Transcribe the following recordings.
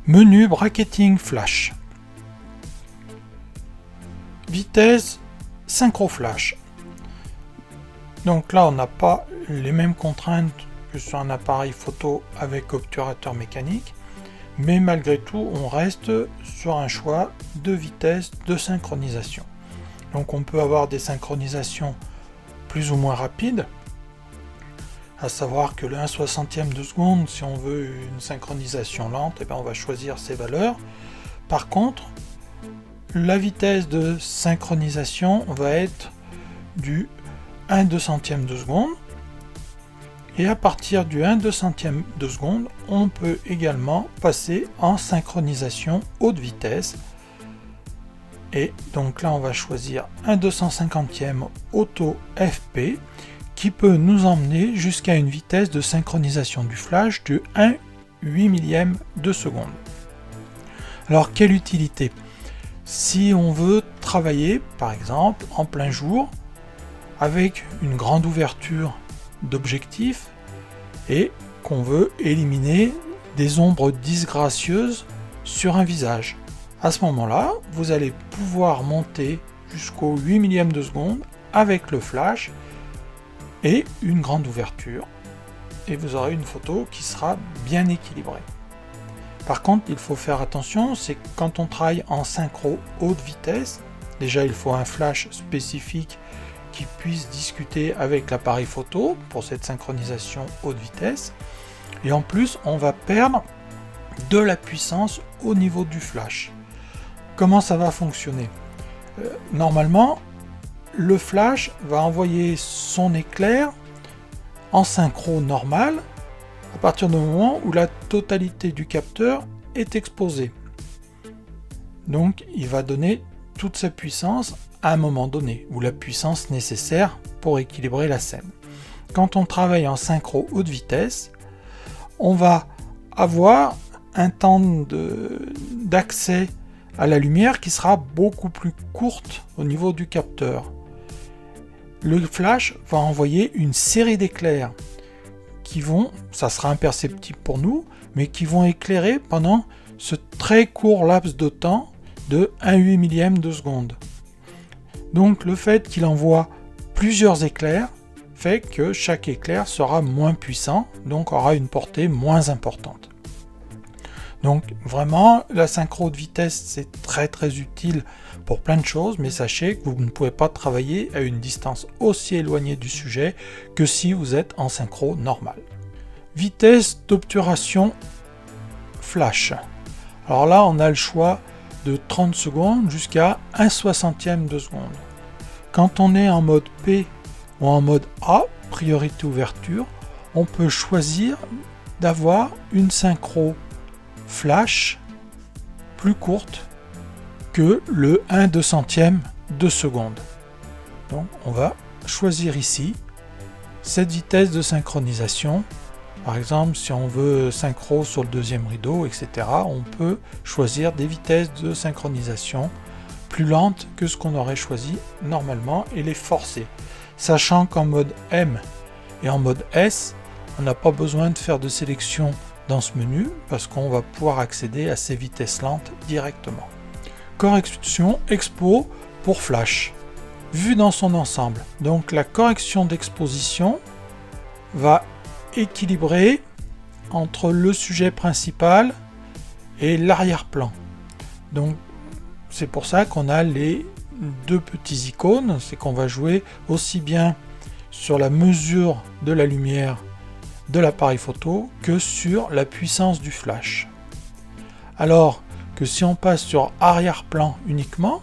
Menu bracketing flash. Vitesse synchro flash. Donc là on n'a pas les mêmes contraintes que sur un appareil photo avec obturateur mécanique, mais malgré tout on reste sur un choix de vitesse de synchronisation. Donc on peut avoir des synchronisations plus ou moins rapides, à savoir que le 1/60 de seconde, si on veut une synchronisation lente, et bien on va choisir ces valeurs. Par contre, la vitesse de synchronisation va être du 1/200 de seconde, et à partir du 1/200 de seconde, on peut également passer en synchronisation haute vitesse. Et donc là on va choisir 1/250 auto FP qui peut nous emmener jusqu'à une vitesse de synchronisation du flash de 1/8 millième de seconde. Alors quelle utilité? Si on veut travailler par exemple en plein jour avec une grande ouverture d'objectif et qu'on veut éliminer des ombres disgracieuses sur un visage. À ce moment-là, vous allez pouvoir monter jusqu'au 8 millième de seconde avec le flash et une grande ouverture. Et vous aurez une photo qui sera bien équilibrée. Par contre, il faut faire attention, c'est que quand on travaille en synchro haute vitesse, déjà il faut un flash spécifique qui puisse discuter avec l'appareil photo pour cette synchronisation haute vitesse. Et en plus, on va perdre de la puissance au niveau du flash. Comment ça va fonctionner? Normalement, le flash va envoyer son éclair en synchro normal à partir du moment où la totalité du capteur est exposée. Donc il va donner toute sa puissance à un moment donné, ou la puissance nécessaire pour équilibrer la scène. Quand on travaille en synchro haute vitesse, on va avoir un temps d'accès à la lumière qui sera beaucoup plus courte au niveau du capteur. Le flash va envoyer une série d'éclairs qui vont, ça sera imperceptible pour nous, mais qui vont éclairer pendant ce très court laps de temps de 1/8 millième de seconde. Donc le fait qu'il envoie plusieurs éclairs fait que chaque éclair sera moins puissant, donc aura une portée moins importante. Donc vraiment, la synchro de vitesse c'est très utile pour plein de choses, mais sachez que vous ne pouvez pas travailler à une distance aussi éloignée du sujet que si vous êtes en synchro normale. Vitesse d'obturation flash. Alors là, on a le choix de 30 secondes jusqu'à 1/60 de seconde. Quand on est en mode P ou en mode A, priorité ouverture, on peut choisir d'avoir une synchro flash plus courte que le 1/200 de seconde. Donc on va choisir ici cette vitesse de synchronisation. Par exemple, si on veut synchro sur le deuxième rideau, etc., on peut choisir des vitesses de synchronisation plus lentes que ce qu'on aurait choisi normalement et les forcer. Sachant qu'en mode M et en mode S, on n'a pas besoin de faire de sélection dans ce menu parce qu'on va pouvoir accéder à ces vitesses lentes directement. Correction expo pour flash, vue dans son ensemble. Donc la correction d'exposition va équilibrer entre le sujet principal et l'arrière-plan. Donc c'est pour ça qu'on a les deux petits icônes, c'est qu'on va jouer aussi bien sur la mesure de la lumière de l'appareil photo que sur la puissance du flash. Alors que si on passe sur arrière-plan uniquement,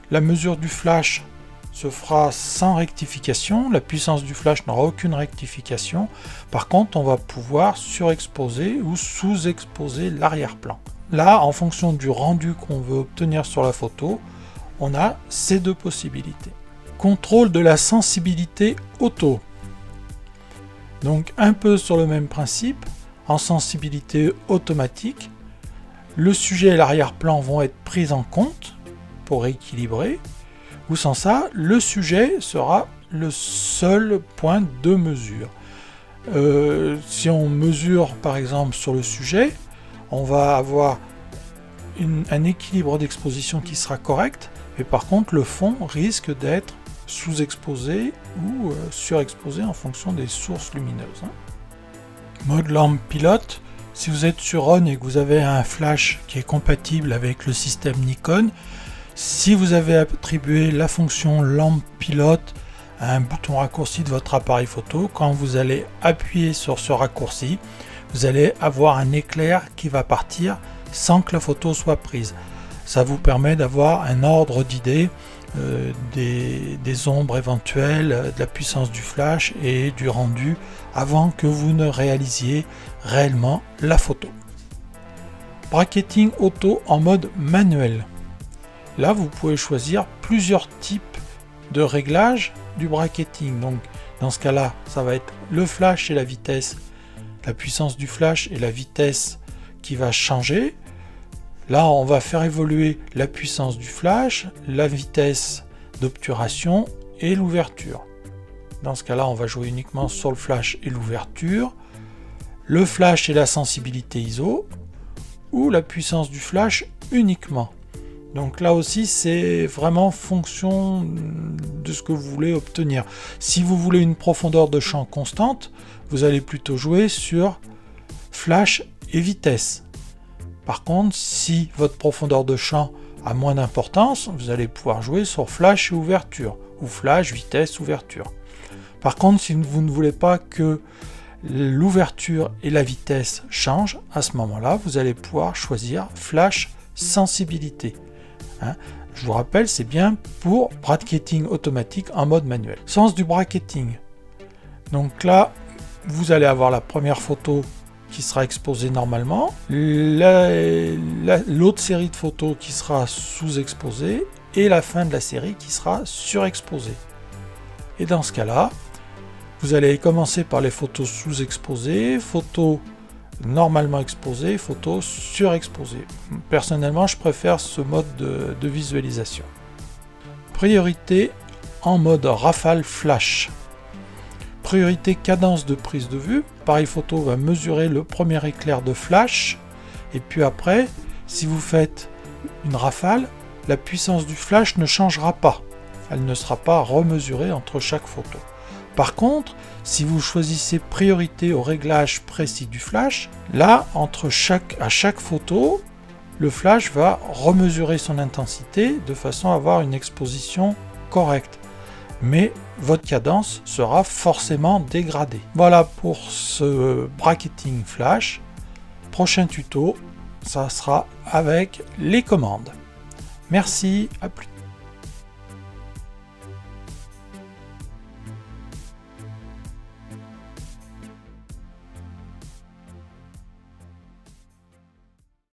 la mesure du flash se fera sans rectification, la puissance du flash n'aura aucune rectification. Par contre, on va pouvoir surexposer ou sous-exposer l'arrière-plan. Là, en fonction du rendu qu'on veut obtenir sur la photo, on a ces deux possibilités. Contrôle de la sensibilité auto. Donc un peu sur le même principe, en sensibilité automatique, le sujet et l'arrière-plan vont être pris en compte pour équilibrer, ou sans ça, le sujet sera le seul point de mesure. Si on mesure par exemple sur le sujet, on va avoir un équilibre d'exposition qui sera correct, mais par contre le fond risque d'être sous-exposé ou surexposé en fonction des sources lumineuses. Mode lampe pilote, si vous êtes sur ON et que vous avez un flash qui est compatible avec le système Nikon, si vous avez attribué la fonction lampe pilote à un bouton raccourci de votre appareil photo, quand vous allez appuyer sur ce raccourci, vous allez avoir un éclair qui va partir sans que la photo soit prise. Ça vous permet d'avoir un ordre d'idée des ombres éventuelles, de la puissance du flash et du rendu avant que vous ne réalisiez réellement la photo. Bracketing auto en mode manuel. Là, vous pouvez choisir plusieurs types de réglages du bracketing. Donc, dans ce cas-là, ça va être le flash et la vitesse, la puissance du flash et la vitesse qui va changer. Là, on va faire évoluer la puissance du flash, la vitesse d'obturation et l'ouverture. Dans ce cas-là, on va jouer uniquement sur le flash et l'ouverture, le flash et la sensibilité ISO, ou la puissance du flash uniquement. Donc là aussi, c'est vraiment fonction de ce que vous voulez obtenir. Si vous voulez une profondeur de champ constante, vous allez plutôt jouer sur flash et vitesse. Par contre, si votre profondeur de champ a moins d'importance, vous allez pouvoir jouer sur flash et ouverture, ou flash, vitesse, ouverture. Par contre, si vous ne voulez pas que l'ouverture et la vitesse changent, à ce moment-là, vous allez pouvoir choisir flash sensibilité. Je vous rappelle, c'est bien pour bracketing automatique en mode manuel. Sens du bracketing. Donc là, vous allez avoir la première photo qui sera exposée normalement, l'autre série de photos qui sera sous-exposée et la fin de la série qui sera surexposée. Et dans ce cas-là, vous allez commencer par les photos sous-exposées, photos normalement exposées, photos surexposées. Personnellement, je préfère ce mode de visualisation. Priorité en mode rafale flash. Priorité cadence de prise de vue. L'appareil photo va mesurer le premier éclair de flash et puis après, si vous faites une rafale, la puissance du flash ne changera pas. Elle ne sera pas remesurée entre chaque photo. Par contre, si vous choisissez priorité au réglage précis du flash, là, à chaque photo, le flash va remesurer son intensité de façon à avoir une exposition correcte. Mais votre cadence sera forcément dégradée. Voilà pour ce bracketing flash. Prochain tuto, ça sera avec les commandes. Merci, à plus tard.